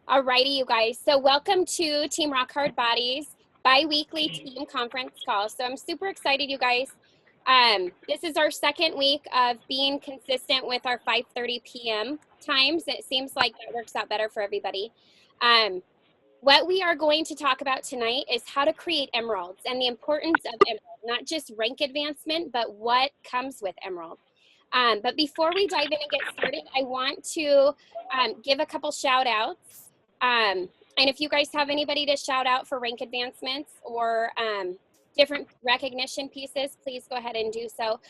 Alrighty, you guys. So welcome to Team Rock Hard Bodies bi-weekly team conference call. So I'm super excited, you guys. This is our second week of being consistent with our 5:30 p.m. times. It seems like that works out better for everybody. What we are going to talk about tonight is how to create emeralds and the importance of emerald, not just rank advancement, but what comes with emerald. But before we dive in and get started, I want to give a couple shout outs. And if you guys have anybody to shout out for rank advancements or different recognition pieces, please go ahead and do so.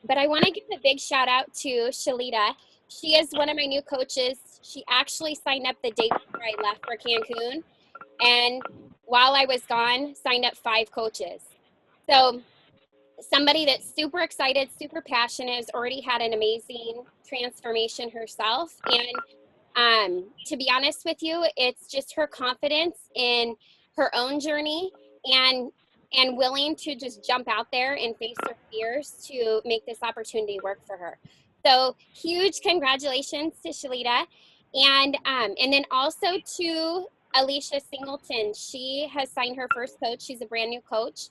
But I want to give a big shout out to Shalita. She is one of my new coaches. She actually signed up the day before I left for Cancun. And while I was gone, signed up 5 coaches. So somebody that's super excited, super passionate, has already had an amazing transformation herself. And to be honest with you, it's just her confidence in her own journey and willing to just jump out there and face her fears to make this opportunity work for her. So huge congratulations to Shalita. And then also to Alicia Singleton. She has signed her first coach. She's a brand new coach.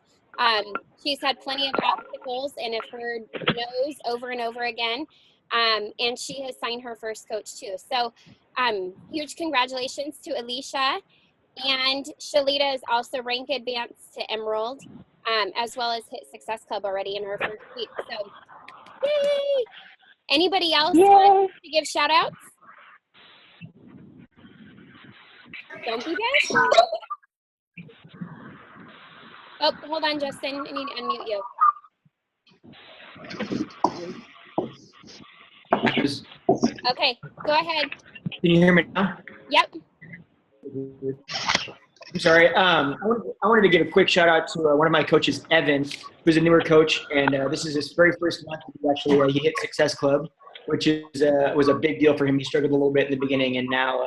She's had plenty of obstacles and have heard no's over and over again. And she has signed her first coach too. So huge congratulations to Alicia. And Shalita is also rank advanced to Emerald, as well as hit Success Club already in her first week. So yay! Anybody else want to give shout outs? Don't be bashful. Oh, hold on, Justin. I need to unmute you. Okay, go ahead. Can you hear me now? Yep. I'm sorry. I wanted to give a quick shout out to one of my coaches, Evan, who's a newer coach, and this is his very first month. He hit Success Club, which was a big deal for him. He struggled a little bit in the beginning, and now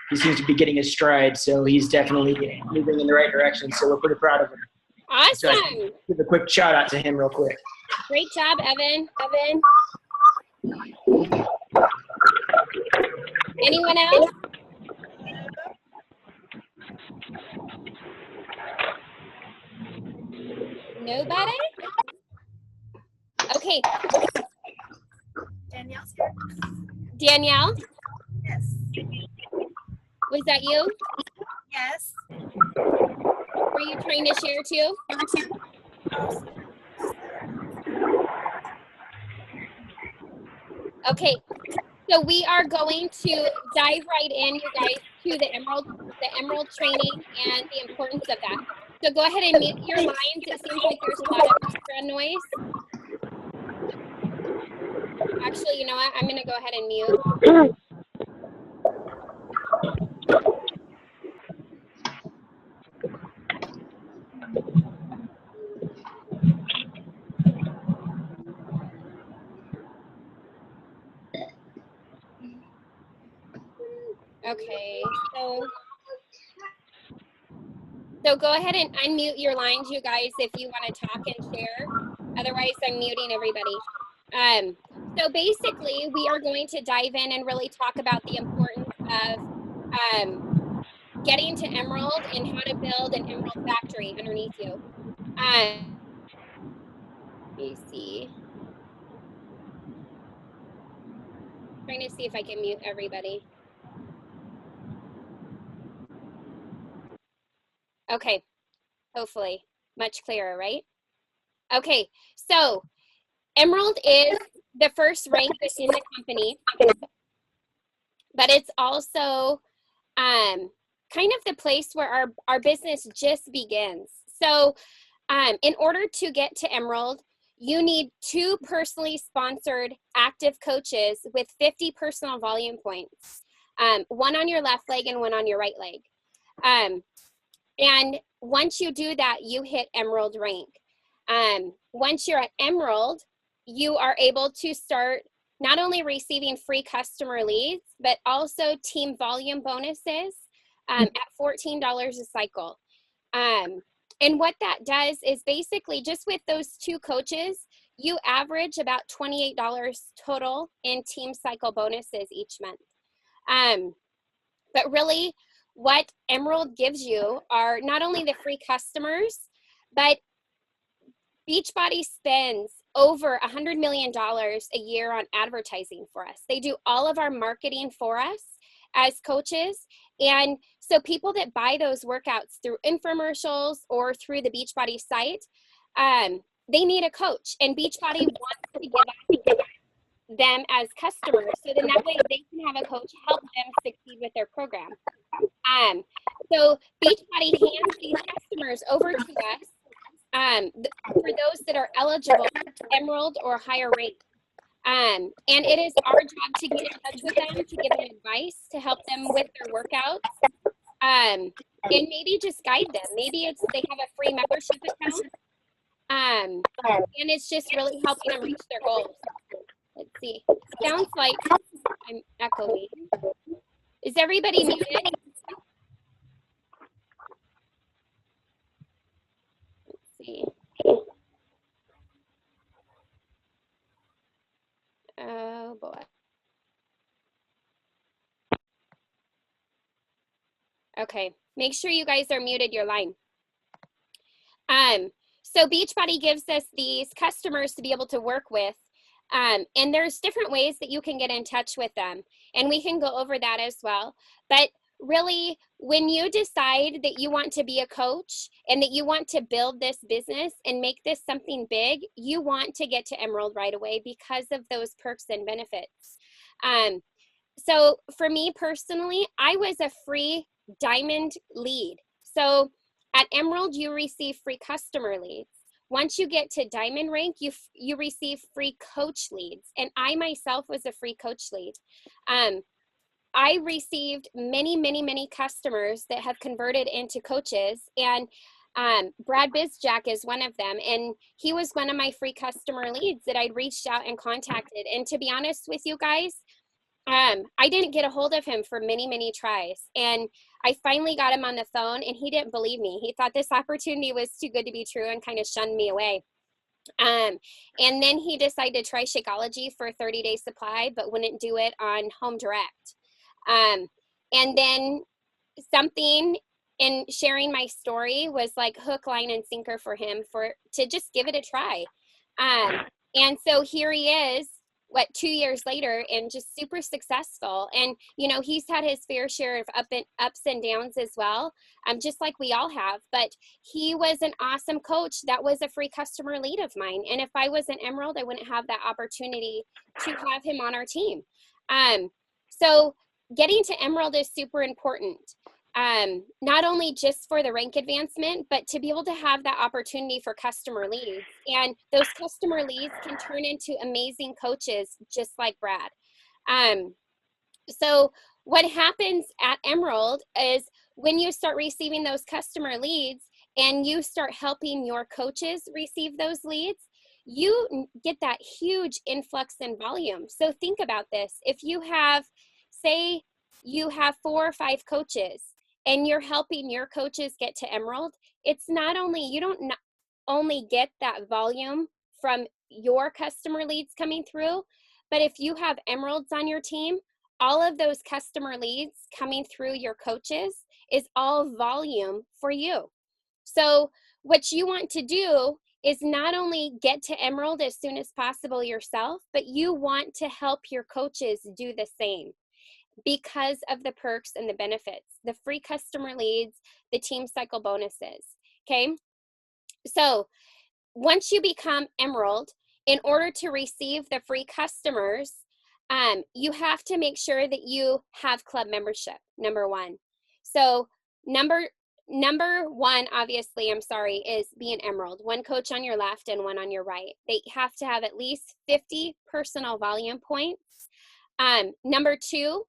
he seems to be getting his stride. So he's definitely moving in the right direction. So we're pretty proud of him. Awesome. So give a quick shout out to him real quick. Great job, Evan. Anyone else? Nobody? Okay. Danielle's here. Danielle? Yes. Was that you? Yes. Were you trying to share too? Okay. So we are going to dive right in, you guys, to the emerald training and the importance of that. So go ahead and mute your lines. It seems like there's a lot of background noise. Actually, you know what? I'm going to go ahead and mute. Okay, so go ahead and unmute your lines, you guys, if you want to talk and share. Otherwise, I'm muting everybody. So basically, we are going to dive in and really talk about the importance of getting to Emerald and how to build an Emerald factory underneath you. Let me see. Trying to see if I can mute everybody. Okay, hopefully much clearer, right? Okay, so Emerald is the first rank within the company, but it's also kind of the place where our business just begins. So in order to get to Emerald, you need 2 personally sponsored active coaches with 50 personal volume points, one on your left leg and one on your right leg. And once you do that, you hit Emerald rank. Once you're at Emerald, you are able to start not only receiving free customer leads, but also team volume bonuses at $14 a cycle. And what that does is basically just with those 2 coaches, you average about $28 total in team cycle bonuses each month. But really, what Emerald gives you are not only the free customers, but Beachbody spends over $100 million a year on advertising for us. They do all of our marketing for us as coaches. And so people that buy those workouts through infomercials or through the Beachbody site, they need a coach. And Beachbody wants to give them as customers. So then that way they can have a coach help them succeed with their program. So Beachbody hands these customers over to us for those that are eligible, Emerald or higher rate. And it is our job to get in touch with them, to give them advice, to help them with their workouts, and maybe just guide them. Maybe it's they have a free membership account, and it's just really helping them reach their goals. Let's see. Sounds like I'm echoing. Is everybody muted? Let's see. Oh boy. Okay, make sure you guys are muted your line. So Beachbody gives us these customers to be able to work with. And there's different ways that you can get in touch with them. And we can go over that as well. But really, when you decide that you want to be a coach and that you want to build this business and make this something big, you want to get to Emerald right away because of those perks and benefits. So for me personally, I was a free diamond lead. So at Emerald, you receive free customer leads. Once you get to diamond rank, you receive free coach leads. And I myself was a free coach lead. I received many customers that have converted into coaches, and Brad Bizjack is one of them. And he was one of my free customer leads that I'd reached out and contacted. And to be honest with you guys, I didn't get a hold of him for many tries. And I finally got him on the phone, and he didn't believe me. He thought this opportunity was too good to be true and kind of shunned me away. And then he decided to try Shakeology for a 30-day supply, but wouldn't do it on Home Direct. And then something in sharing my story was like hook, line, and sinker for him to just give it a try. And so here he is, 2 years later, and just super successful. And you know, he's had his fair share of ups and downs as well, just like we all have. But he was an awesome coach that was a free customer lead of mine. And if I was an Emerald, I wouldn't have that opportunity to have him on our team. So getting to Emerald is super important. Not only just for the rank advancement, but to be able to have that opportunity for customer leads. And those customer leads can turn into amazing coaches, just like Brad. So what happens at Emerald is when you start receiving those customer leads and you start helping your coaches receive those leads, you get that huge influx in volume. So think about this. If you have, say you have 4 or 5 coaches, and you're helping your coaches get to Emerald, it's not only, you don't only get that volume from your customer leads coming through, but if you have Emeralds on your team, all of those customer leads coming through your coaches is all volume for you. So what you want to do is not only get to Emerald as soon as possible yourself, but you want to help your coaches do the same, because of the perks and the benefits, the free customer leads, the team cycle bonuses, okay? So once you become Emerald, in order to receive the free customers, you have to make sure that you have club membership, number one. So number one, obviously, is be an Emerald. 1 coach on your left and 1 on your right. They have to have at least 50 personal volume points. Number 2,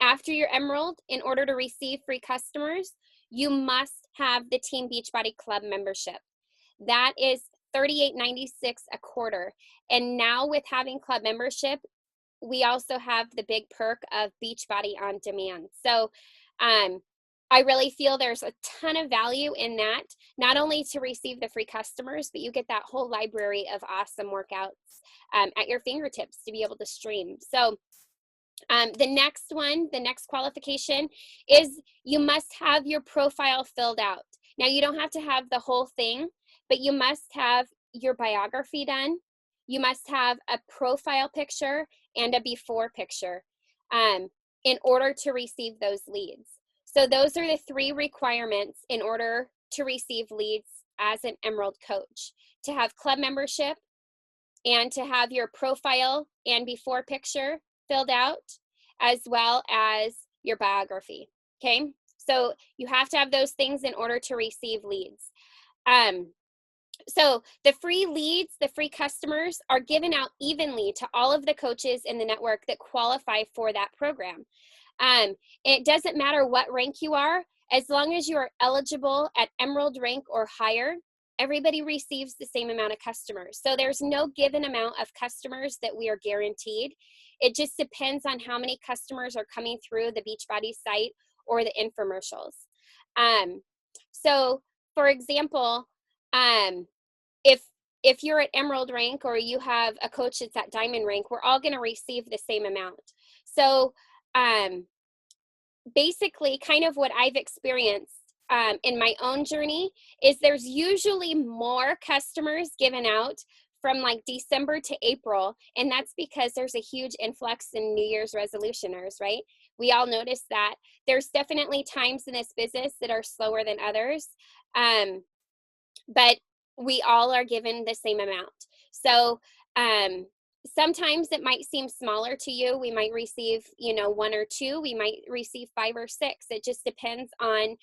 after your Emerald, in order to receive free customers, you must have the Team Beachbody Club membership. That is $38.96 a quarter. And now with having club membership, we also have the big perk of Beachbody on Demand. So I really feel there's a ton of value in that, not only to receive the free customers, but you get that whole library of awesome workouts at your fingertips to be able to stream. So The next one, the next qualification is you must have your profile filled out. Now, you don't have to have the whole thing, but you must have your biography done. You must have a profile picture and a before picture in order to receive those leads. So those are the 3 requirements in order to receive leads as an Emerald coach: to have club membership and to have your profile and before picture filled out, as well as your biography. Okay, so you have to have those things in order to receive leads. So the free leads, the free customers, are given out evenly to all of the coaches in the network that qualify for that program. It doesn't matter what rank you are, as long as you are eligible at Emerald rank or higher, everybody receives the same amount of customers. So there's no given amount of customers that we are guaranteed. It just depends on how many customers are coming through the Beachbody site or the infomercials. So for example, if you're at Emerald rank or you have a coach that's at Diamond rank, we're all going to receive the same amount. So basically, kind of what I've experienced in my own journey is there's usually more customers given out from like December to April, and that's because there's a huge influx in New Year's resolutioners, right? We all notice that. There's definitely times in this business that are slower than others, but we all are given the same amount. So sometimes it might seem smaller to you. We might receive, 1 or 2. We might receive 5 or 6. It just depends on,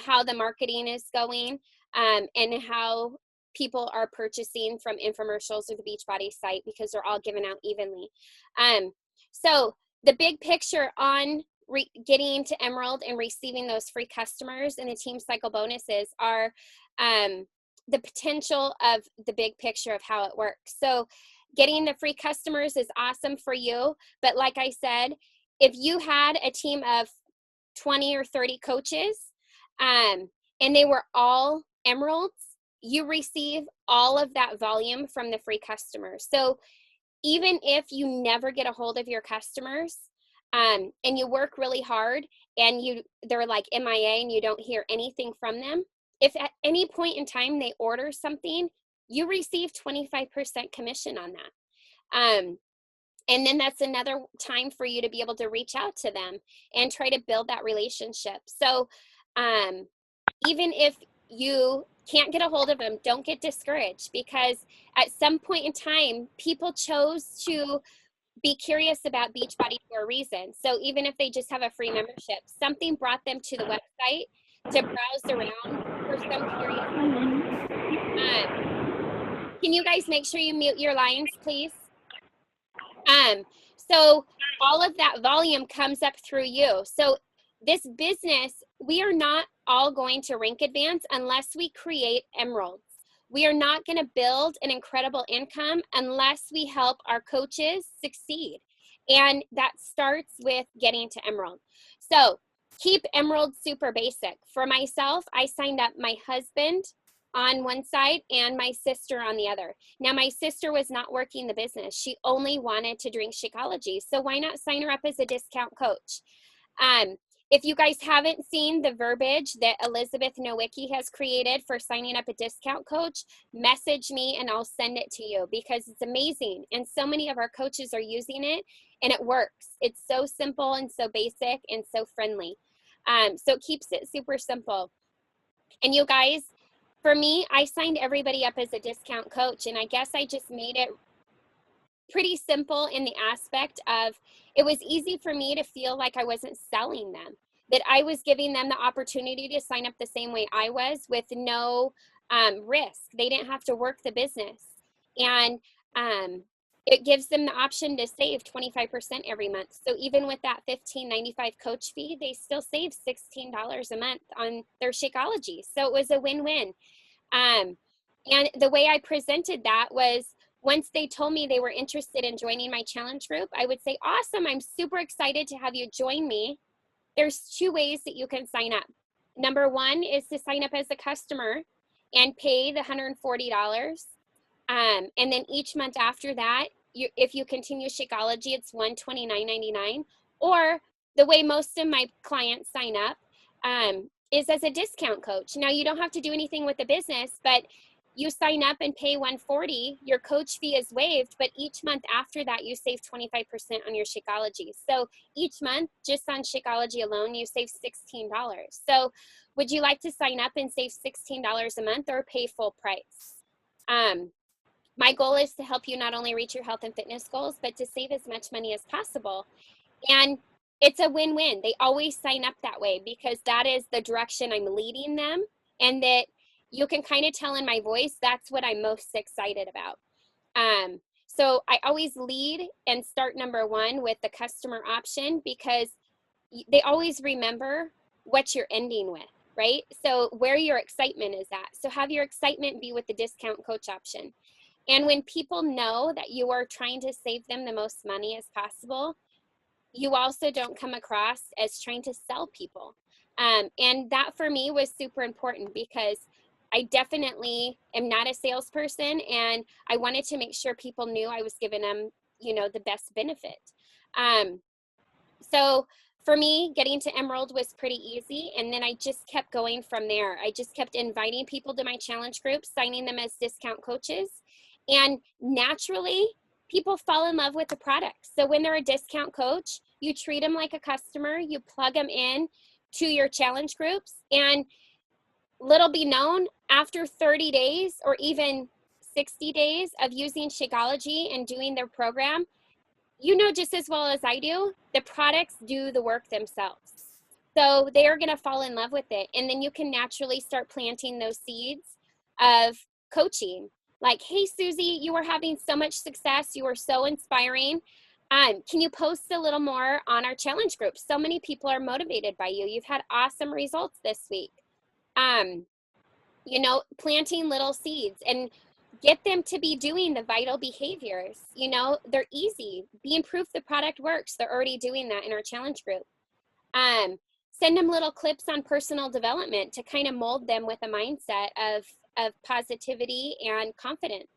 how the marketing is going and how people are purchasing from infomercials or the Beachbody site, because they're all given out evenly. So the big picture on getting to Emerald and receiving those free customers and the Team Cycle bonuses are the potential of the big picture of how it works. So getting the free customers is awesome for you. But like I said, if you had a team of 20 or 30 coaches and they were all Emeralds, you receive all of that volume from the free customers. So even if you never get a hold of your customers and you work really hard and they're like MIA and you don't hear anything from them, if at any point in time they order something, you receive 25% commission on that. And then that's another time for you to be able to reach out to them and try to build that relationship. So even if you can't get a hold of them, don't get discouraged, because at some point in time, people chose to be curious about Beachbody for a reason. So even if they just have a free membership, something brought them to the website to browse around for some curious. Can you guys make sure you mute your lines, please? So all of that volume comes up through you. So this business, we are not all going to rank advance unless we create Emeralds. We are not going to build an incredible income unless we help our coaches succeed. And that starts with getting to Emerald. So keep Emerald super basic. For myself, I signed up my husband on one side and my sister on the other. Now, my sister was not working the business. She only wanted to drink Shakeology. So why not sign her up as a discount coach? If you guys haven't seen the verbiage that Elizabeth Nowicki has created for signing up a discount coach, message me and I'll send it to you, because it's amazing. And so many of our coaches are using it and it works. It's so simple and so basic and so friendly. So it keeps it super simple. And you guys, for me, I signed everybody up as a discount coach, and I guess I just made it pretty simple in the aspect of it was easy for me to feel like I wasn't selling them, that I was giving them the opportunity to sign up the same way I was with no risk. They didn't have to work the business. And it gives them the option to save 25% every month. So even with that $15.95 coach fee, they still save $16 a month on their Shakeology. So it was a win-win. And the way I presented that was, once they told me they were interested in joining my challenge group, I would say, awesome, I'm super excited to have you join me. There's 2 ways that you can sign up. Number 1 is to sign up as a customer and pay the $140. And then each month after that, if you continue Shakeology, it's $129.99. Or the way most of my clients sign up is as a discount coach. Now, you don't have to do anything with the business, but you sign up and pay $140, your coach fee is waived, but each month after that, you save 25% on your Shakeology. So each month, just on Shakeology alone, you save $16. So would you like to sign up and save $16 a month or pay full price? My goal is to help you not only reach your health and fitness goals, but to save as much money as possible. And it's a win-win. They always sign up that way because that is the direction I'm leading them, and that you can kind of tell in my voice, that's what I'm most excited about. So I always lead and start number one with the customer option because they always remember what you're ending with, right? So where your excitement is at. So have your excitement be with the discount coach option. And when people know that you are trying to save them the most money as possible, you also don't come across as trying to sell people. And that for me was super important because I definitely am not a salesperson, and I wanted to make sure people knew I was giving them, the best benefit. So for me, getting to Emerald was pretty easy. And then I just kept going from there. I just kept inviting people to my challenge group, signing them as discount coaches. And naturally, people fall in love with the product. So when they're a discount coach, you treat them like a customer, you plug them in to your challenge groups, and little be known, after 30 days or even 60 days of using Shakeology and doing their program, just as well as I do, the products do the work themselves. So they are going to fall in love with it. And then you can naturally start planting those seeds of coaching. Like, hey, Susie, you are having so much success. You are so inspiring. Can you post a little more on our challenge group? So many people are motivated by you. You've had awesome results this week. Planting little seeds and get them to be doing the vital behaviors. They're easy. Being proof the product works. They're already doing that in our challenge group. Send them little clips on personal development to kind of mold them with a mindset of positivity and confidence.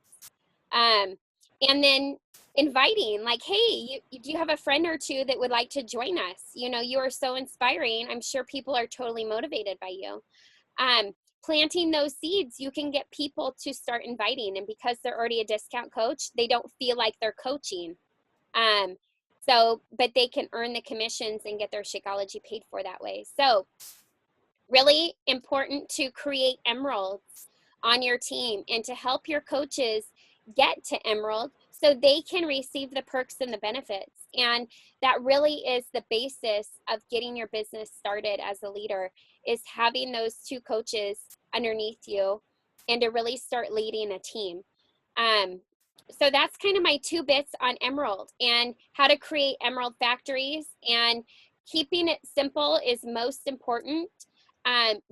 And then inviting, like, hey, do you have a friend or two that would like to join us? You are so inspiring. I'm sure people are totally motivated by you. Planting those seeds, you can get people to start inviting, and because they're already a discount coach, they don't feel like they're coaching. But they can earn the commissions and get their Shakeology paid for that way. So really important to create emeralds on your team and to help your coaches get to Emerald so they can receive the perks and the benefits. And that really is the basis of getting your business started as a leader, is having those two coaches underneath you and to really start leading a team. So that's kind of my 2 bits on Emerald and how to create Emerald factories, and keeping it simple is most important.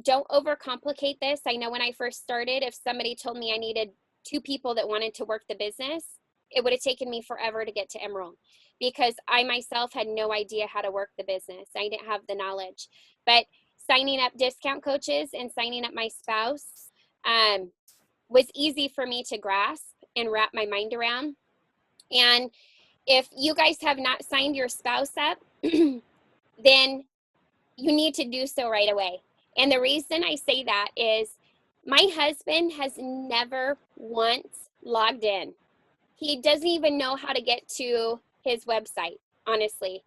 Don't overcomplicate this. I know when I first started, if somebody told me I needed 2 people that wanted to work the business, it would have taken me forever to get to Emerald because I myself had no idea how to work the business. I didn't have the knowledge. But signing up discount coaches and signing up my spouse was easy for me to grasp and wrap my mind around. And if you guys have not signed your spouse up, then you need to do so right away. And the reason I say that is my husband has never once logged in. He doesn't even know how to get to his website, honestly.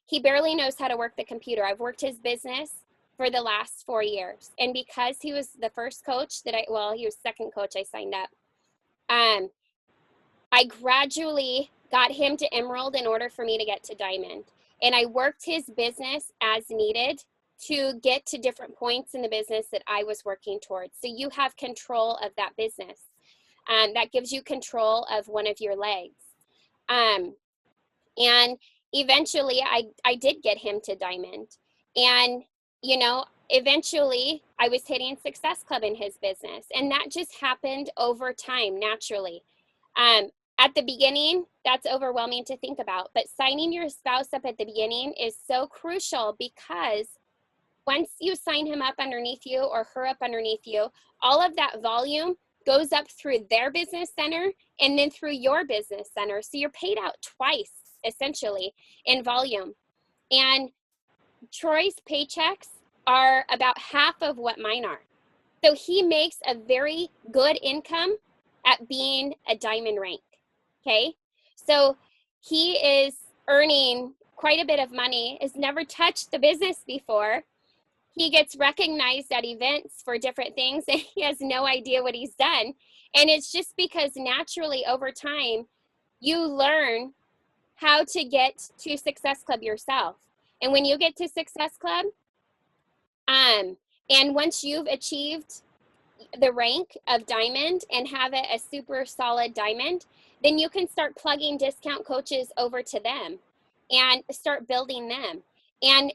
He barely knows how to work the computer. I've worked his business for the last 4 years. And because he was the first coach he was second coach I signed up. I gradually got him to Emerald in order for me to get to Diamond. And I worked his business as needed to get to different points in the business that I was working towards. So you have control of that business. That gives you control of one of your legs. And eventually I did get him to Diamond. And, eventually I was hitting Success Club in his business. And that just happened over time, naturally. At the beginning, that's overwhelming to think about. But signing your spouse up at the beginning is so crucial, because once you sign him up underneath you or her up underneath you, all of that volume goes up through their business center and then through your business center. So you're paid out twice, essentially, in volume. And Troy's paychecks are about half of what mine are. So he makes a very good income at being a diamond rank. Okay. So he is earning quite a bit of money, has never touched the business before. He gets recognized at events for different things and he has no idea what he's done. And it's just because naturally over time, you learn how to get to Success Club yourself. And when you get to Success Club, and once you've achieved the rank of diamond and have it a super solid diamond, then you can start plugging discount coaches over to them and start building them. And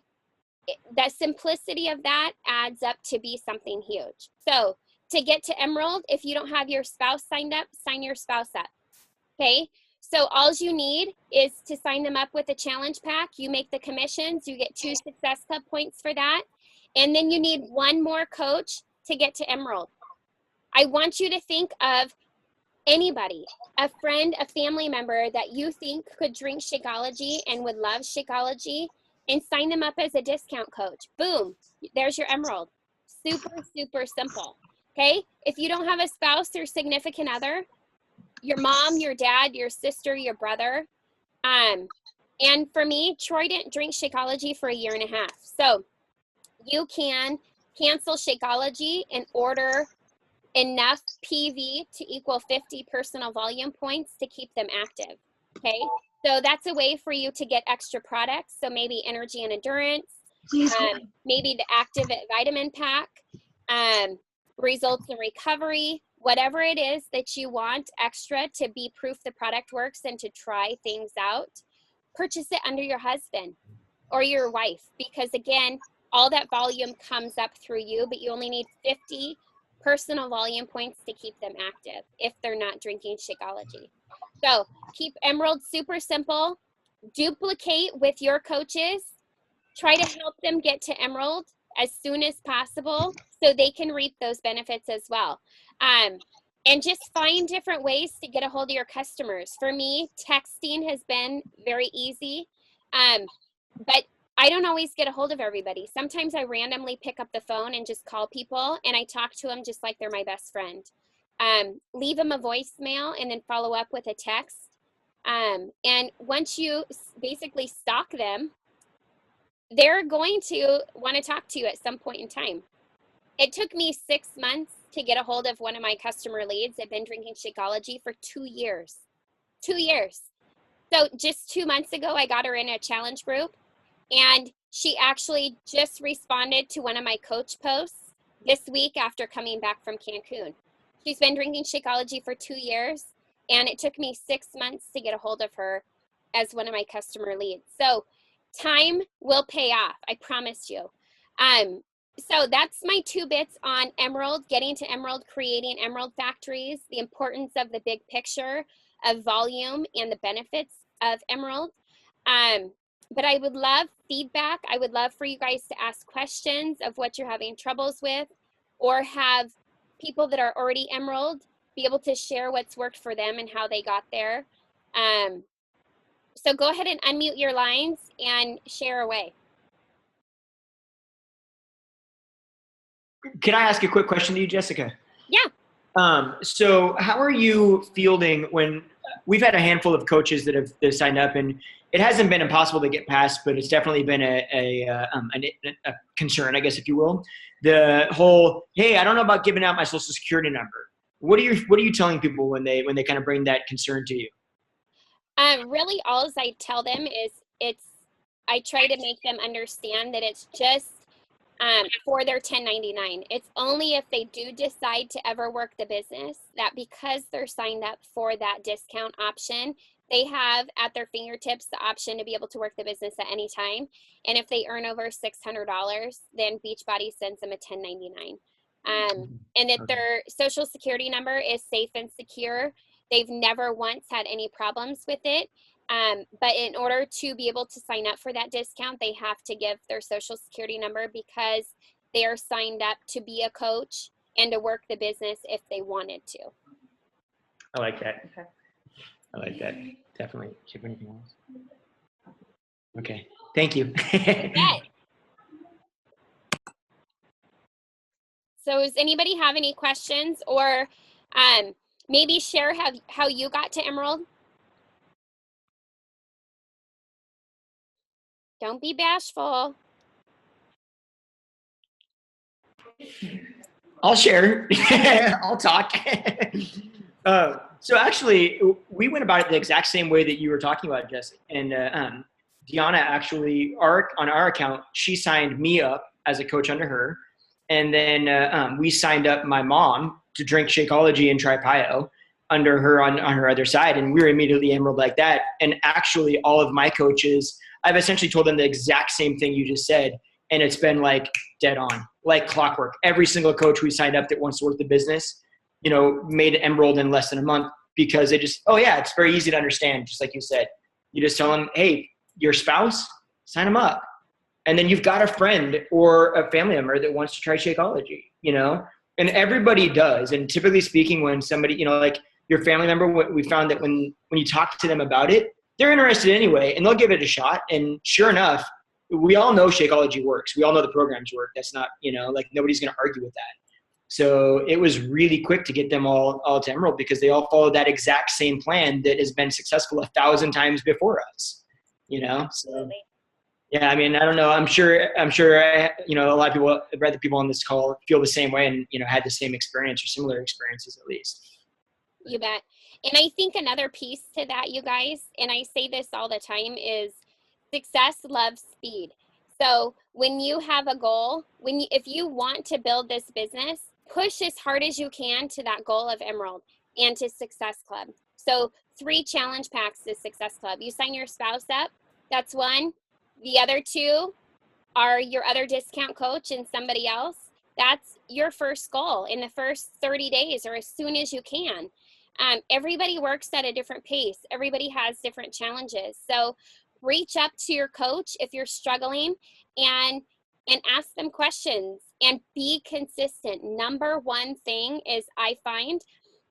the simplicity of that adds up to be something huge. So to get to Emerald, if you don't have your spouse signed up, sign your spouse up. Okay. So all you need is to sign them up with a challenge pack. You make the commissions, you get 2 Success Club points for that. And then you need one more coach to get to Emerald. I want you to think of anybody, a friend, a family member that you think could drink Shakeology and would love Shakeology, and sign them up as a discount coach. Boom, there's your Emerald. Super, super simple. Okay, if you don't have a spouse or significant other, your mom, your dad, your sister, your brother. And for me, Troy didn't drink Shakeology for 1.5 years. So you can cancel Shakeology and order enough PV to equal 50 personal volume points to keep them active. Okay, so that's a way for you to get extra products. So maybe energy and endurance, maybe the active vitamin pack, results in recovery, whatever it is that you want extra to be proof the product works and to try things out. Purchase it under your husband or your wife, because again, all that volume comes up through you, but you only need 50 personal volume points to keep them active if they're not drinking Shakeology. So keep Emerald super simple. Duplicate with your coaches. Try to help them get to Emerald as soon as possible so they can reap those benefits as well. And just find different ways to get a hold of your customers. For me, texting has been very easy, but I don't always get a hold of everybody. Sometimes I randomly pick up the phone and just call people and I talk to them just like they're my best friend. Leave them a voicemail and then follow up with a text. And once you basically stalk them, they're going to want to talk to you at some point in time. It took me 6 months to get a hold of one of my customer leads. I've been drinking Shakeology for 2 years. 2 years. So just 2 months ago, I got her in a challenge group, and she actually just responded to one of my coach posts this week after coming back from Cancun. She's been drinking Shakeology for 2 years, and it took me 6 months to get a hold of her as one of my customer leads. So time will pay off, I promise you. So that's my 2 bits on Emerald, getting to Emerald, creating Emerald factories, the importance of the big picture of volume and the benefits of Emerald. But I would love feedback. I would love for you guys to ask questions of what you're having troubles with, or have people that are already Emerald be able to share what's worked for them and how they got there. So go ahead and unmute your lines and share away. Can I ask a quick question to you, Jessica? Yeah. So how are you fielding when we've had a handful of coaches that have signed up, and it hasn't been impossible to get past, but it's definitely been a concern, I guess, if you will. The whole, hey, I don't know about giving out my social security number. What are you telling people when they kind of bring that concern to you? Really, all I tell them is I try to make them understand that it's just for their 1099. It's only if they do decide to ever work the business that, because they're signed up for that discount option, they have at their fingertips the option to be able to work the business at any time. And if they earn over $600, then Beachbody sends them a 1099. And that their social security number is safe and secure. They've never once had any problems with it. But in order to be able to sign up for that discount, they have to give their social security number, because they are signed up to be a coach and to work the business if they wanted to. I like that. Okay. I like that. Definitely. Chip, anything else? Okay. Thank you. Yeah. So does anybody have any questions, or maybe share how you got to Emerald? Don't be bashful. I'll share. I'll talk. So actually, we went about it the exact same way that you were talking about, Jesse. And Deanna actually, on our account, she signed me up as a coach under her. And then we signed up my mom to drink Shakeology and try Pio under her on her other side. And we were immediately Emerald like that. And actually, all of my coaches, I've essentially told them the exact same thing you just said. And it's been like dead on, like clockwork. Every single coach we signed up that wants to work the business, made Emerald in less than a month, because they just, oh yeah, it's very easy to understand. Just like you said, you just tell them, hey, your spouse, sign them up. And then you've got a friend or a family member that wants to try Shakeology, and everybody does. And typically speaking, when somebody, like your family member, we found that when you talk to them about it, they're interested anyway, and they'll give it a shot. And sure enough, we all know Shakeology works. We all know the programs work. That's not, like nobody's going to argue with that. So it was really quick to get them all to Emerald, because they all followed that exact same plan that has been successful 1,000 times before us, so. Yeah, I mean, I don't know. I'm sure, a lot of people, the people on this call feel the same way and, had the same experience or similar experiences at least. You bet. And I think another piece to that, you guys, and I say this all the time, is success loves speed. So when you have a goal, if you want to build this business, push as hard as you can to that goal of Emerald and to Success Club. So 3 challenge packs to Success Club. You sign your spouse up. That's 1. The other 2 are your other discount coach and somebody else. That's your first goal in the first 30 days or as soon as you can. Everybody works at a different pace. Everybody has different challenges. So reach up to your coach if you're struggling and ask them questions and be consistent. Number one thing is, I find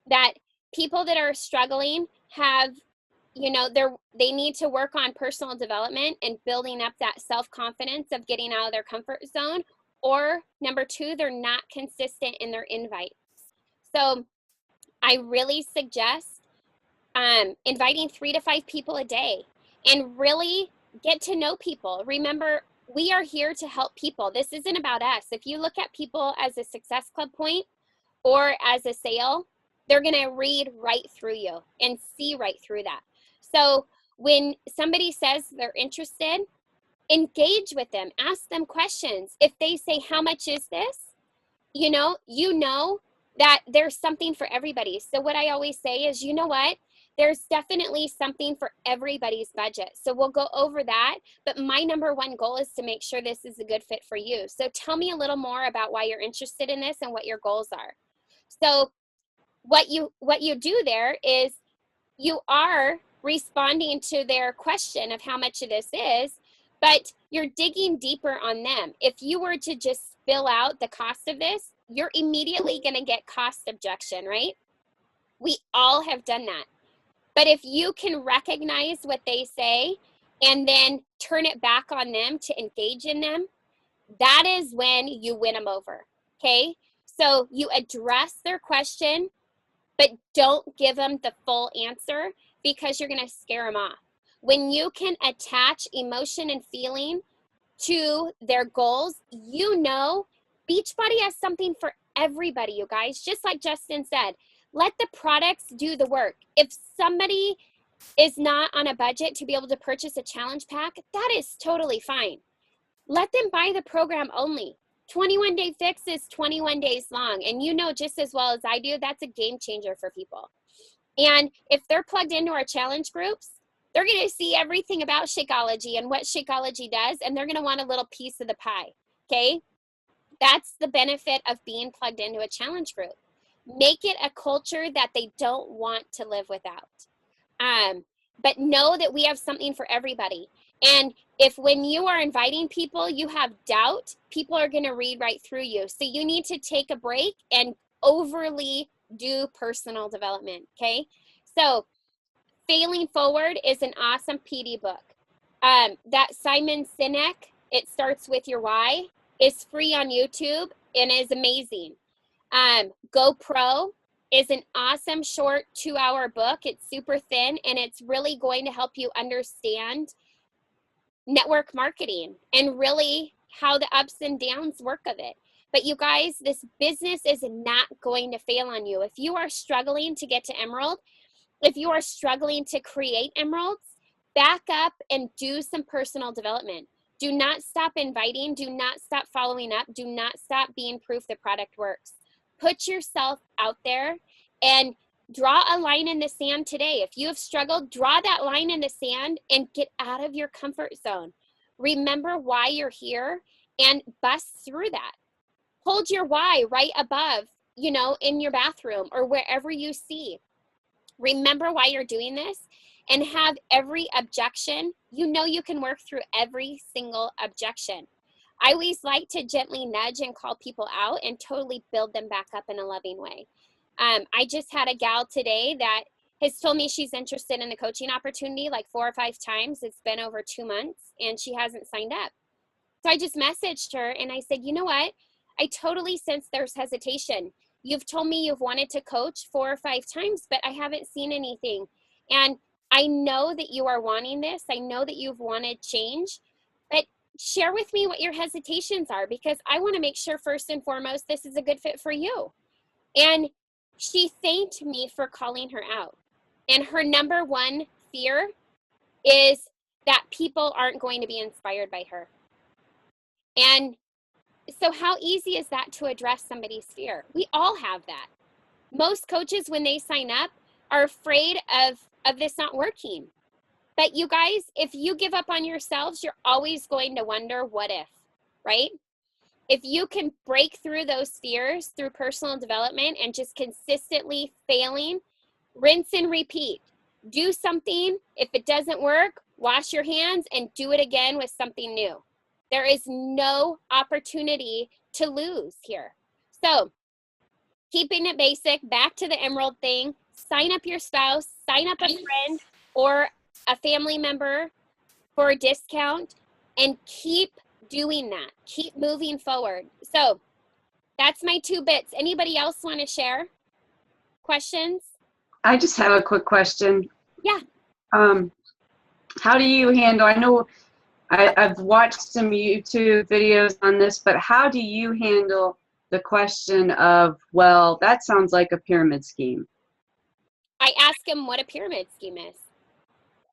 that people that are struggling have, they need to work on personal development and building up that self-confidence of getting out of their comfort zone. Or number 2, they're not consistent in their invites. So I really suggest inviting 3 to 5 people a day and really get to know people. Remember, we are here to help people. This isn't about us. If you look at people as a Success Club point or as a sale, they're going to read right through you and see right through that. So when somebody says they're interested, engage with them, ask them questions. If they say, how much is this? You know that there's something for everybody. So what I always say is, you know what? There's definitely something for everybody's budget. So we'll go over that. But my number one goal is to make sure this is a good fit for you. So tell me a little more about why you're interested in this and what your goals are. So what you do there is you are responding to their question of how much of this is, but you're digging deeper on them. If you were to just fill out the cost of this, you're immediately going to get cost objection, right? We all have done that. But if you can recognize what they say and then turn it back on them to engage in them, that is when you win them over, okay? So you address their question, but don't give them the full answer because you're going to scare them off. When you can attach emotion and feeling to their goals, Beachbody has something for everybody, you guys. Just like Justin said, let the products do the work. If somebody is not on a budget to be able to purchase a challenge pack, that is totally fine. Let them buy the program only. 21-day fix is 21 days long. And you know just as well as I do, that's a game changer for people. And if they're plugged into our challenge groups, they're going to see everything about Shakeology and what Shakeology does, and they're going to want a little piece of the pie, okay? That's the benefit of being plugged into a challenge group. Make it a culture that they don't want to live without. But know that we have something for everybody. And if when you are inviting people, you have doubt, people are going to read right through you. So you need to take a break and overly do personal development. Okay. So Failing Forward is an awesome PD book. That Simon Sinek, It Starts With Your Why, is free on YouTube and is amazing. GoPro is an awesome short 2-hour book. It's super thin and it's really going to help you understand network marketing and really how the ups and downs work of it. But you guys, this business is not going to fail on you. If you are struggling to get to Emerald, if you are struggling to create emeralds, back up and do some personal development. Do not stop inviting. Do not stop following up. Do not stop being proof the product works. Put yourself out there and draw a line in the sand today. If you have struggled, draw that line in the sand and get out of your comfort zone. Remember why you're here and bust through that. Hold your why right above, in your bathroom or wherever you see. Remember why you're doing this and have every objection. You can work through every single objection. I always like to gently nudge and call people out and totally build them back up in a loving way. I just had a gal today that has told me she's interested in the coaching opportunity like 4 or 5 times. It's been over 2 months and she hasn't signed up. So I just messaged her and I said, you know what? I totally sense there's hesitation. You've told me you've wanted to coach 4 or 5 times, but I haven't seen anything. And I know that you are wanting this. I know that you've wanted change, but share with me what your hesitations are because I want to make sure first and foremost, this is a good fit for you. And she thanked me for calling her out. And her number one fear is that people aren't going to be inspired by her. And so how easy is that to address somebody's fear? We all have that. Most coaches, when they sign up, are afraid of this not working. But you guys, if you give up on yourselves, you're always going to wonder, what if, right? If you can break through those fears through personal development and just consistently failing, rinse and repeat. Do something. If it doesn't work, wash your hands and do it again with something new. There is no opportunity to lose here. So keeping it basic, back to the Emerald thing, sign up your spouse, sign up a friend or a family member for a discount and keep doing that. Keep moving forward. So that's my 2 bits. Anybody else want to share? Questions? I just have a quick question. Yeah. How do you handle, I know I've watched some YouTube videos on this, but how do you handle the question of, well, that sounds like a pyramid scheme? I ask them what a pyramid scheme is.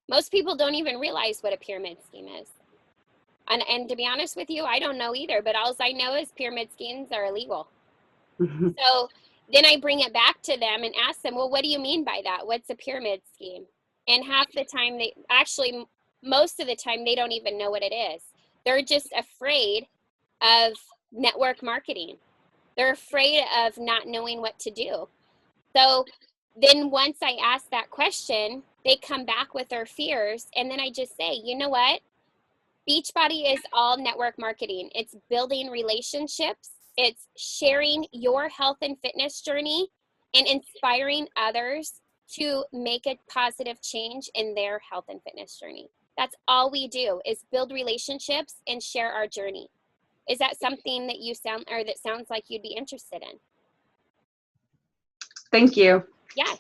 Most people don't even realize what a pyramid scheme is. And to be honest with you, I don't know either, but all I know is pyramid schemes are illegal. So then I bring it back to them and ask them, well, what do you mean by that? What's a pyramid scheme? And half the time most of the time, they don't even know what it is. They're just afraid of network marketing. They're afraid of not knowing what to do. So then once I ask that question, they come back with their fears. And then I just say, you know what? Beachbody is all network marketing. It's building relationships. It's sharing your health and fitness journey and inspiring others to make a positive change in their health and fitness journey. That's all we do is build relationships and share our journey. Is that something that that sounds like you'd be interested in? Thank you. Yeah.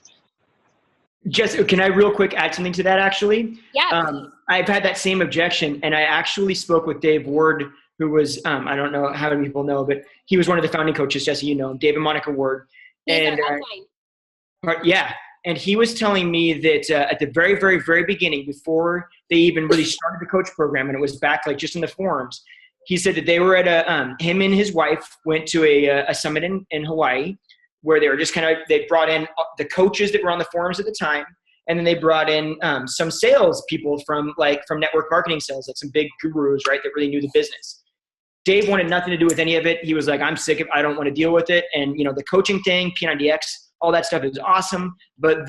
Jessica, can I real quick add something to that actually? Yeah. I've had that same objection and I actually spoke with Dave Ward, who was, I don't know how many people know, but he was one of the founding coaches, Jesse, you know, Dave and Monica Ward. He's and our upline. yeah. And he was telling me that at the very, very, very beginning, before they even really started the coach program, and it was back like just in the forums, he said that they were at him and his wife went to a summit in Hawaii where they were just they brought in the coaches that were on the forums at the time. And then they brought in some sales people from network marketing sales, like some big gurus, right, that really knew the business. Dave wanted nothing to do with any of it. He was like, I'm sick of it. I don't want to deal with it. And, the coaching thing, P90X, all that stuff is awesome. But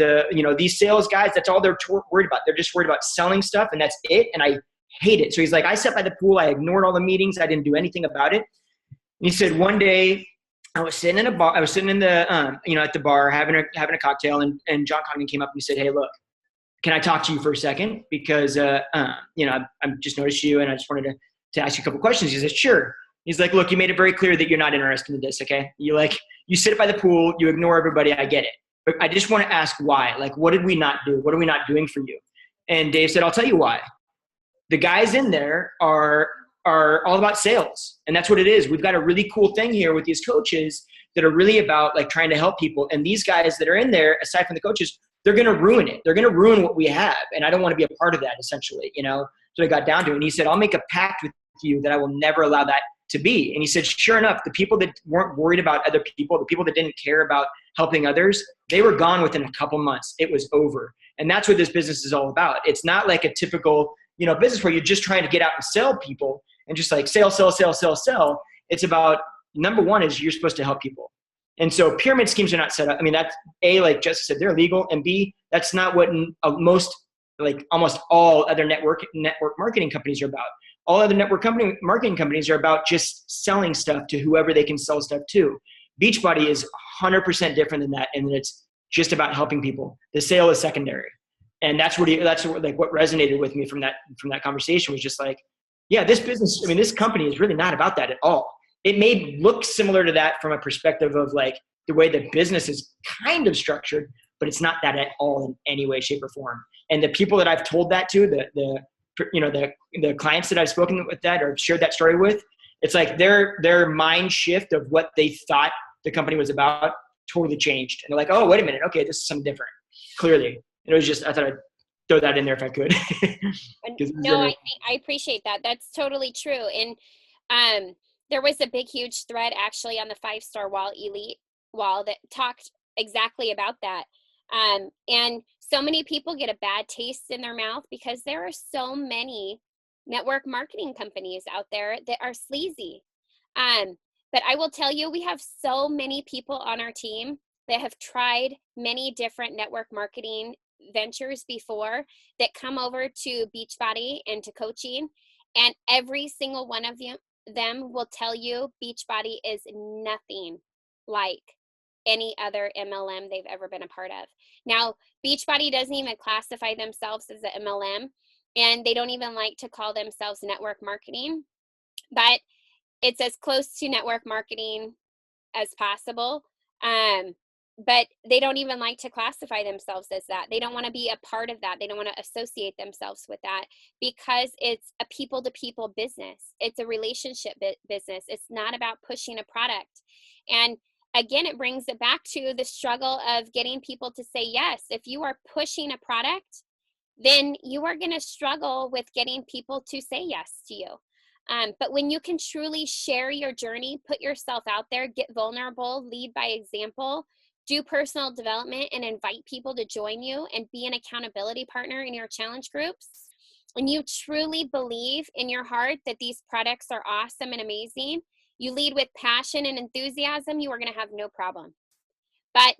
these sales guys, that's all they're worried about. They're just worried about selling stuff and that's it. And I hate it. So he's like, I sat by the pool. I ignored all the meetings. I didn't do anything about it. And he said one day I was sitting in a bar. I was sitting in the, at the bar having a cocktail, and John Congdon came up and he said, "Hey, look, can I talk to you for a second? Because, I've just noticed you and I just wanted to ask you a couple questions." He said, "Sure." He's like, "Look, you made it very clear that you're not interested in this. Okay. You sit by the pool, you ignore everybody. I get it. But I just want to ask why. Like, what did we not do? What are we not doing for you?" And Dave said, "I'll tell you why. The guys in there are all about sales. And that's what it is. We've got a really cool thing here with these coaches that are really about like trying to help people. And these guys that are in there, aside from the coaches, they're going to ruin it. They're going to ruin what we have. And I don't want to be a part of that, essentially, So I got down to it. And he said, "I'll make a pact with you that I will never allow that to be." And he said, sure enough, the people that weren't worried about other people, the people that didn't care about helping others, they were gone within a couple months. It was over. And that's what this business is all about. It's not like a typical, business where you're just trying to get out and sell people and just like sell. It's about, number one is you're supposed to help people. And so pyramid schemes are not set up. I mean, that's A, like Jessica said, they're illegal. And B, that's not what almost all other network marketing companies are about. All other marketing companies are about just selling stuff to whoever they can sell stuff to. Beachbody is 100% different than that. And it's just about helping people. The sale is secondary. And that's what resonated with me from that conversation was just like, yeah, this company is really not about that at all. It may look similar to that from a perspective of like the way the business is kind of structured, but it's not that at all in any way, shape, or form. And the people that I've told that to, the clients that I've spoken with that or shared that story with, it's like their mind shift of what they thought the company was about totally changed. And they're like, oh, wait a minute. Okay, this is something different. Clearly. It was just, I thought I'd throw that in there if I could. No, I appreciate that. That's totally true. And there was a big, huge thread actually on the 5-Star Wall Elite wall that talked exactly about that. And so many people get a bad taste in their mouth because there are so many network marketing companies out there that are sleazy. But I will tell you, we have so many people on our team that have tried many different network marketing ventures before that come over to Beachbody and to coaching, and every single one of them will tell you Beachbody is nothing like any other MLM they've ever been a part of. Now, Beachbody doesn't even classify themselves as an MLM, and they don't even like to call themselves network marketing, but it's as close to network marketing as possible. But they don't even like to classify themselves as that. They don't want to be a part of that. They don't want to associate themselves with that because it's a people-to-people business. It's a relationship business. It's not about pushing a product. And again, it brings it back to the struggle of getting people to say yes. If you are pushing a product, then you are going to struggle with getting people to say yes to you. But when you can truly share your journey, put yourself out there, get vulnerable, lead by example, do personal development, and invite people to join you and be an accountability partner in your challenge groups, and you truly believe in your heart that these products are awesome and amazing, you lead with passion and enthusiasm, you are going to have no problem. But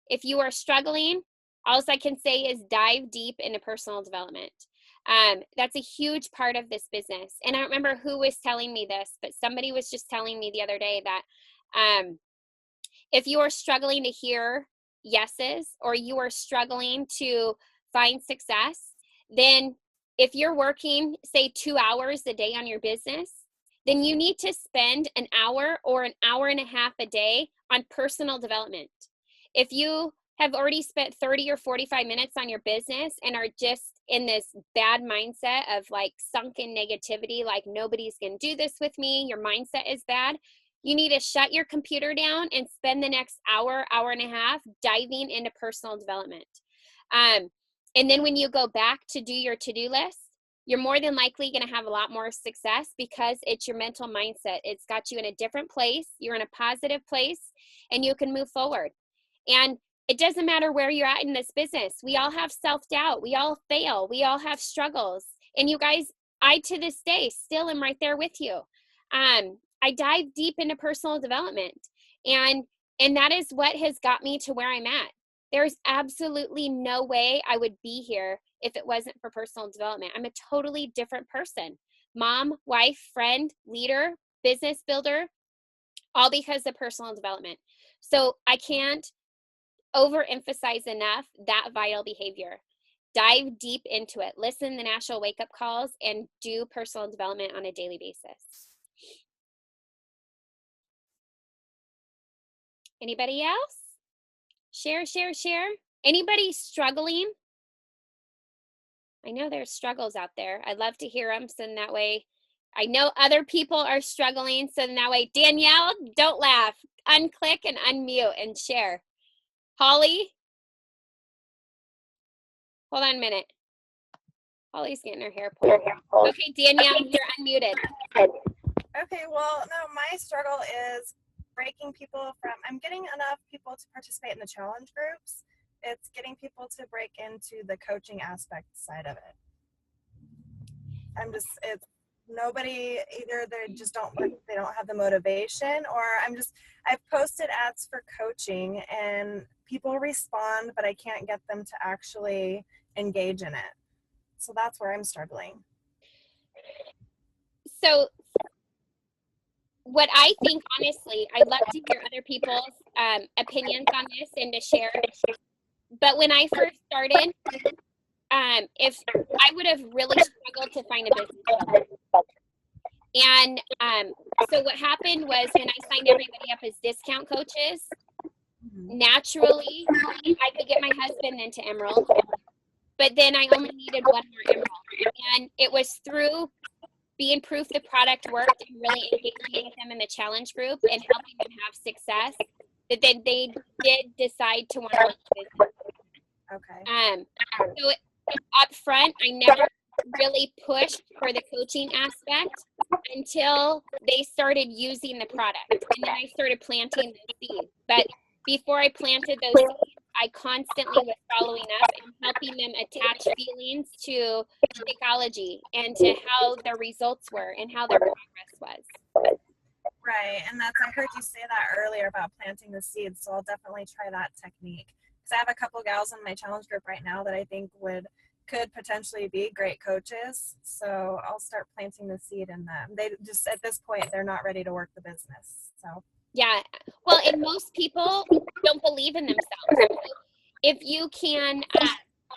if you are struggling, all I can say is dive deep into personal development. That's a huge part of this business. And I don't remember who was telling me this, but somebody was just telling me the other day that if you are struggling to hear yeses, or you are struggling to find success, then if you're working, say, 2 hours a day on your business, then you need to spend an hour or an hour and a half a day on personal development. If you have already spent 30 or 45 minutes on your business and are just in this bad mindset of like sunken negativity, like nobody's going to do this with me, your mindset is bad, you need to shut your computer down and spend the next hour, hour and a half diving into personal development. And then when you go back to do your to-do list, you're more than likely going to have a lot more success because it's your mental mindset. It's got you in a different place. You're in a positive place and you can move forward. And it doesn't matter where you're at in this business. We all have self-doubt. We all fail. We all have struggles. And you guys, I to this day still am right there with you. I dive deep into personal development, and that is what has got me to where I'm at. There's absolutely no way I would be here if it wasn't for personal development. I'm a totally different person. Mom, wife, friend, leader, business builder, all because of personal development. So I can't overemphasize enough that vital behavior. Dive deep into it. Listen to National Wake Up Calls and do personal development on a daily basis. Anybody else? Share, share, share. Anybody struggling? I know there's struggles out there. I'd love to hear them, so in that way, I know other people are struggling, so in that way, Danielle, don't laugh. Unclick and unmute and share. Holly? Hold on a minute. Holly's getting her hair pulled. Okay, Danielle, you're unmuted. Okay, well, no, my struggle is breaking people from, I'm getting enough people to participate in the challenge groups. It's getting people to break into the coaching aspect side of it. It's nobody, either they don't have the motivation, or I've posted ads for coaching and people respond, but I can't get them to actually engage in it. So that's where I'm struggling. So what I think, honestly, I'd love to hear other people's opinions on this and to share. But when I first started, if I would have really struggled to find a business. And so what happened was when I signed everybody up as discount coaches, naturally I could get my husband into Emerald, but then I only needed one more Emerald. And it was through being proof the product worked and really engaging with them in the challenge group and helping them have success that then they did decide to want to work business. Okay. So up front, I never really pushed for the coaching aspect until they started using the product, and then I started planting those seeds. But before I planted those seeds, I constantly was following up and helping them attach feelings to Shakeology and to how their results were and how their progress was. Right, and I heard you say that earlier about planting the seeds, so I'll definitely try that technique. Because I have a couple gals in my challenge group right now that I think could potentially be great coaches, so I'll start planting the seed in them. They just, at this point, they're not ready to work the business, so. Yeah, well, and most people don't believe in themselves. If you can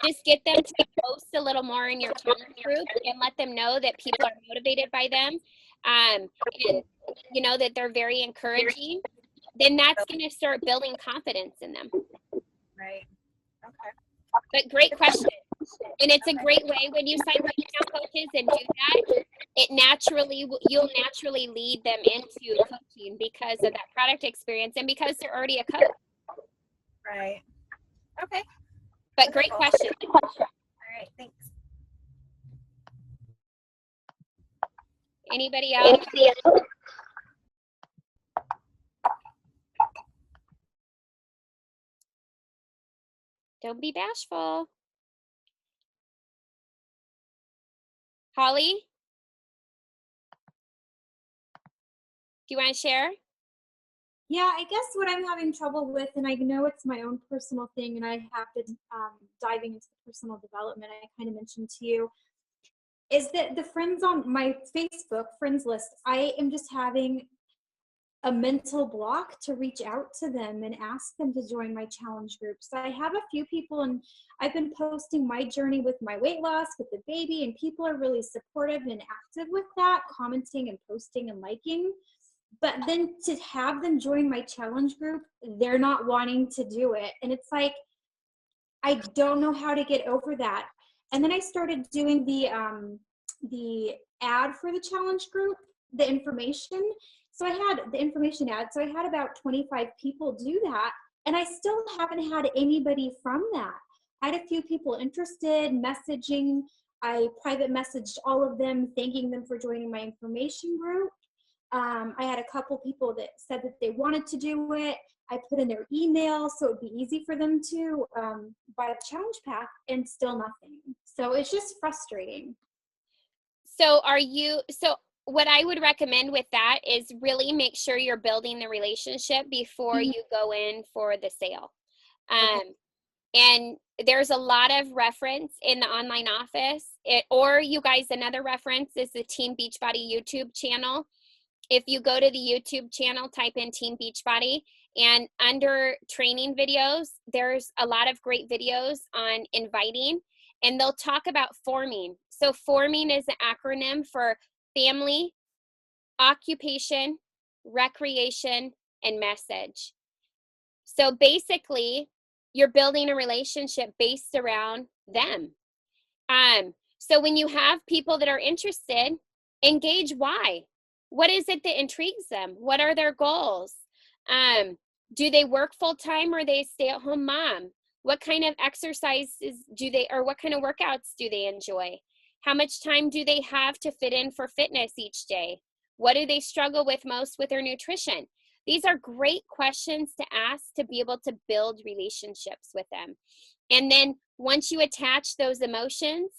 just get them to post a little more in your challenge group and let them know that people are motivated by them, and you know that they're very encouraging, then that's going to start building confidence in them. Right. Okay. But great question. And it's a great way when you sign up discount coaches and do that, you'll naturally lead them into coaching because of that product experience and because they're already a coach. Right. Okay. But great question. All right. Thanks. Anybody else? Don't be bashful. Holly? Do you want to share? Yeah, I guess what I'm having trouble with, and I know it's my own personal thing, and I have been diving into personal development, I kind of mentioned to you, is that the friends on my Facebook friends list, I am just having a mental block to reach out to them and ask them to join my challenge groups. I have a few people, and I've been posting my journey with my weight loss with the baby, and people are really supportive and active with that, commenting and posting and liking. But then to have them join my challenge group, they're not wanting to do it. And it's like, I don't know how to get over that. And then I started doing the ad for the challenge group, the information. So I had the information ad. So I had about 25 people do that. And I still haven't had anybody from that. I had a few people interested, messaging. I private messaged all of them, thanking them for joining my information group. I had a couple people that said that they wanted to do it. I put in their email so it would be easy for them to buy a challenge pack, and still nothing. So it's just frustrating. So what I would recommend with that is really make sure you're building the relationship before you go in for the sale. And there's a lot of reference in the online office, or you guys, another reference is the Team Beachbody YouTube channel. if you go to the YouTube channel, type in Team Beachbody, and under training videos, there's a lot of great videos on inviting, and they'll talk about forming. So forming is an acronym for family, occupation, recreation, and message. So basically, you're building a relationship based around them. So when you have people that are interested, engage why. What is it that intrigues them? What are their goals? Do they work full time or are they a stay-at-home mom? What kind of exercises do they, or what kind of workouts do they enjoy? How much time do they have to fit in for fitness each day? What do they struggle with most with their nutrition? These are great questions to ask to be able to build relationships with them. And then once you attach those emotions,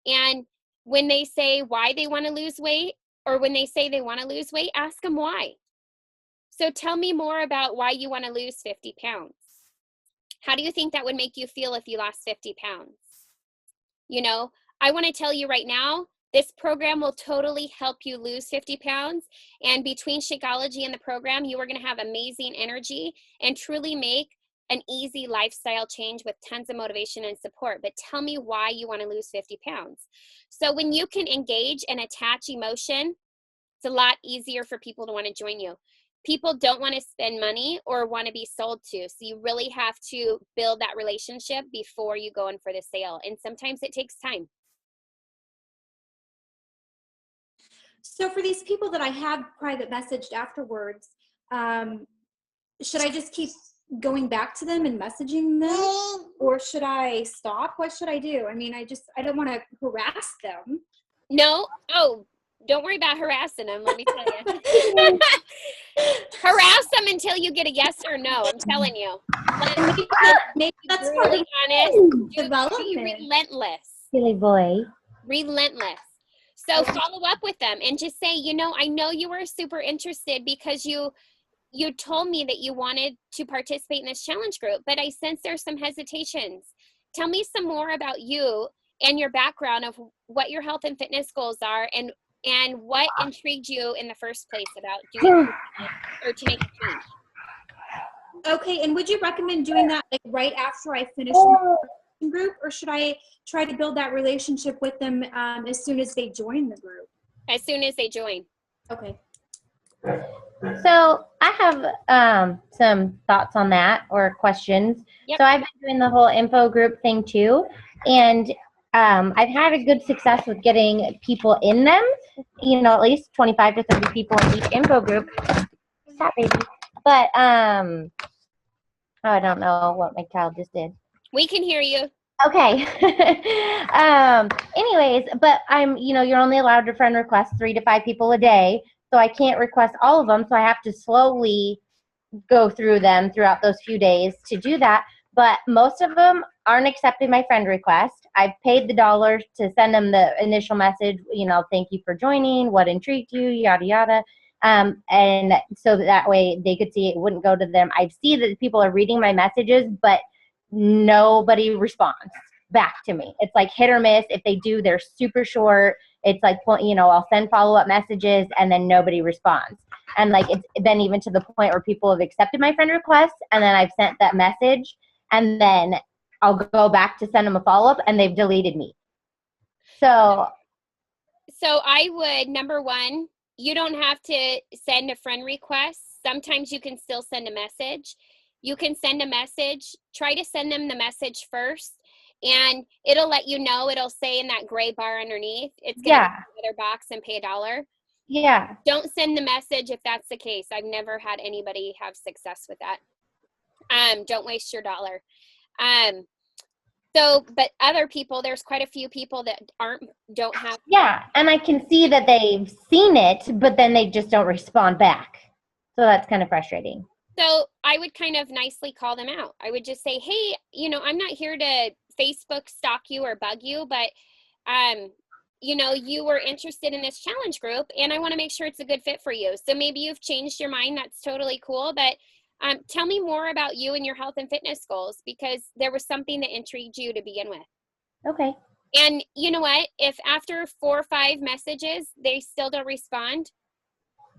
and when they say why they want to lose weight, or when they say they want to lose weight, ask them why. So tell me more about why you want to lose 50 pounds. How do you think that would make you feel if you lost 50 pounds? You know, I want to tell you right now, this program will totally help you lose 50 pounds. And between Shakeology and the program, you are going to have amazing energy and truly make an easy lifestyle change with tons of motivation and support. But tell me why you want to lose 50 pounds. So when you can engage and attach emotion, it's a lot easier for people to want to join you. People don't want to spend money or want to be sold to. So you really have to build that relationship before you go in for the sale. And sometimes it takes time. So for these people that I have private messaged afterwards, should I just keep going back to them and messaging them, or should I stop? What should I do? I mean, I don't want to harass them. No. Oh, don't worry about harassing them. Let me tell you. Harass them until you get a yes or no. I'm telling you. Maybe that's really honest. Development. Be relentless. Silly boy. Relentless. So follow up with them and just say, you know, I know you were super interested because you told me that you wanted to participate in this challenge group, but I sense there's some hesitations. Tell me some more about you and your background of what your health and fitness goals are, and what intrigued you in the first place about doing or to make a change. Okay, and would you recommend doing that like right after I finish the group, or should I try to build that relationship with them as soon as they join the group? As soon as they join. Okay. So I have some thoughts on that or questions. Yep. So I've been doing the whole info group thing too, and I've had a good success with getting people in them. You know, at least 25 to 30 people in each info group. Stop, baby. But I don't know what my child just did. We can hear you. Okay. Anyways, but you're only allowed to friend request 3 to 5 people a day. So I can't request all of them. So I have to slowly go through them throughout those few days to do that. But most of them aren't accepting my friend request. I've paid the $1 to send them the initial message, thank you for joining, what intrigued you, yada, yada. And so that way they could see it wouldn't go to them. I see that people are reading my messages, but nobody responds back to me. It's like hit or miss. If they do, they're super short. It's like, I'll send follow-up messages and then nobody responds. And like, it's been even to the point where people have accepted my friend request and then I've sent that message and then I'll go back to send them a follow-up and they've deleted me. So I would, number one, you don't have to send a friend request. Sometimes you can still send a message. You can send a message, try to send them the message first, and it'll let you know. It'll say in that gray bar underneath, it's going to be another box and pay $1. Yeah. Don't send the message if that's the case. I've never had anybody have success with that. Don't waste your $1. But other people, there's quite a few people that don't have. Yeah, and I can see that they've seen it, but then they just don't respond back. So that's kind of frustrating. So I would kind of nicely call them out. I would just say, hey, I'm not here to Facebook stalk you or bug you, but, you were interested in this challenge group and I want to make sure it's a good fit for you. So maybe you've changed your mind. That's totally cool. But tell me more about you and your health and fitness goals, because there was something that intrigued you to begin with. Okay. And you know what? If after 4 or 5 messages, they still don't respond,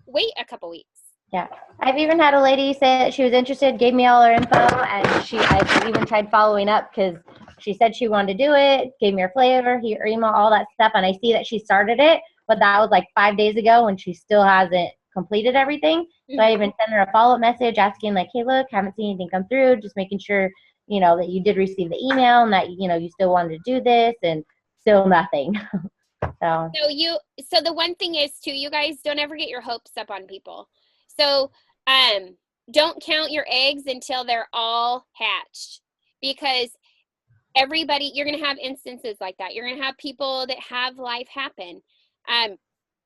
wait a couple weeks. Yeah. I've even had a lady say that she was interested, gave me all her info, and I even tried following up because she said she wanted to do it, gave me her flavor, her email, all that stuff, and I see that she started it, but that was like 5 days ago and she still hasn't completed everything. So I even sent her a follow-up message asking like, hey, look, haven't seen anything come through, just making sure, that you did receive the email and that, you still wanted to do this, and still nothing. So the one thing is too, you guys don't ever get your hopes up on people. So don't count your eggs until they're all hatched, because you're going to have instances like that. You're going to have people that have life happen.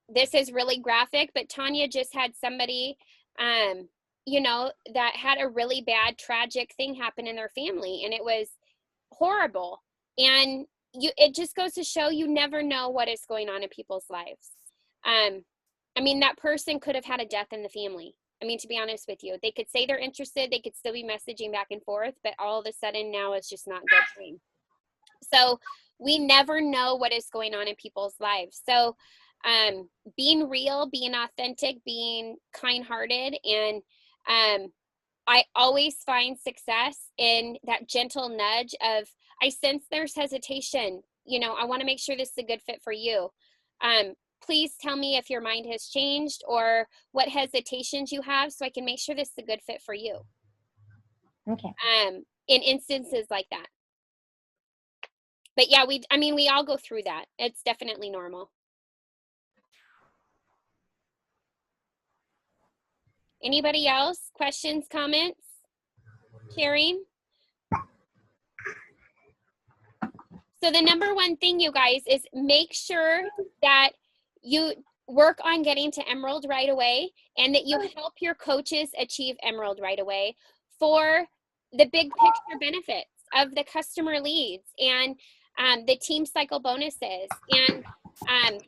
This is really graphic, but Tanya just had somebody, that had a really bad, tragic thing happen in their family, and it was horrible. And it just goes to show you never know what is going on in people's lives. That person could have had a death in the family. To be honest with you, they could say they're interested, they could still be messaging back and forth, but all of a sudden now it's just not good time. So we never know what is going on in people's lives. So being real, being authentic, being kind-hearted, and I always find success in that gentle nudge of, I sense there's hesitation. I want to make sure this is a good fit for you. Please tell me if your mind has changed or what hesitations you have so I can make sure this is a good fit for you. okay. In instances like that. But yeah, we all go through that. It's definitely normal. Anybody else? Questions, comments? Sharing? So the number one thing, you guys, is make sure that you work on getting to Emerald right away, and that you help your coaches achieve Emerald right away for the big picture benefits of the customer leads and the team cycle bonuses. And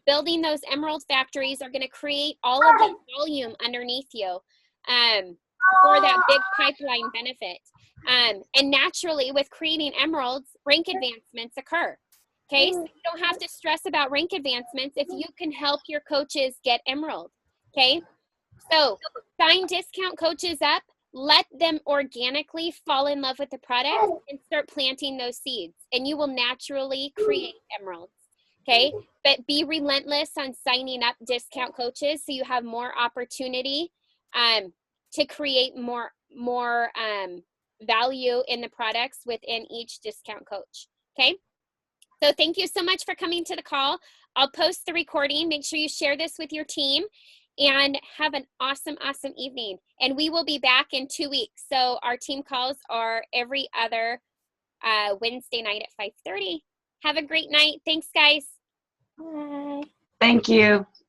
building those Emerald factories are going to create all of the volume underneath you for that big pipeline benefit. And naturally, with creating Emeralds, rank advancements occur. Okay, so you don't have to stress about rank advancements if you can help your coaches get Emerald. Okay, so sign discount coaches up, let them organically fall in love with the product and start planting those seeds, and you will naturally create Emeralds. Okay, but be relentless on signing up discount coaches so you have more opportunity to create more value in the products within each discount coach. Okay, so thank you so much for coming to the call. I'll post the recording. Make sure you share this with your team, and have an awesome evening. And we will be back in 2 weeks. So our team calls are every other Wednesday night at 5:30. Have a great night. Thanks, guys. Bye. Thank you. Thanks.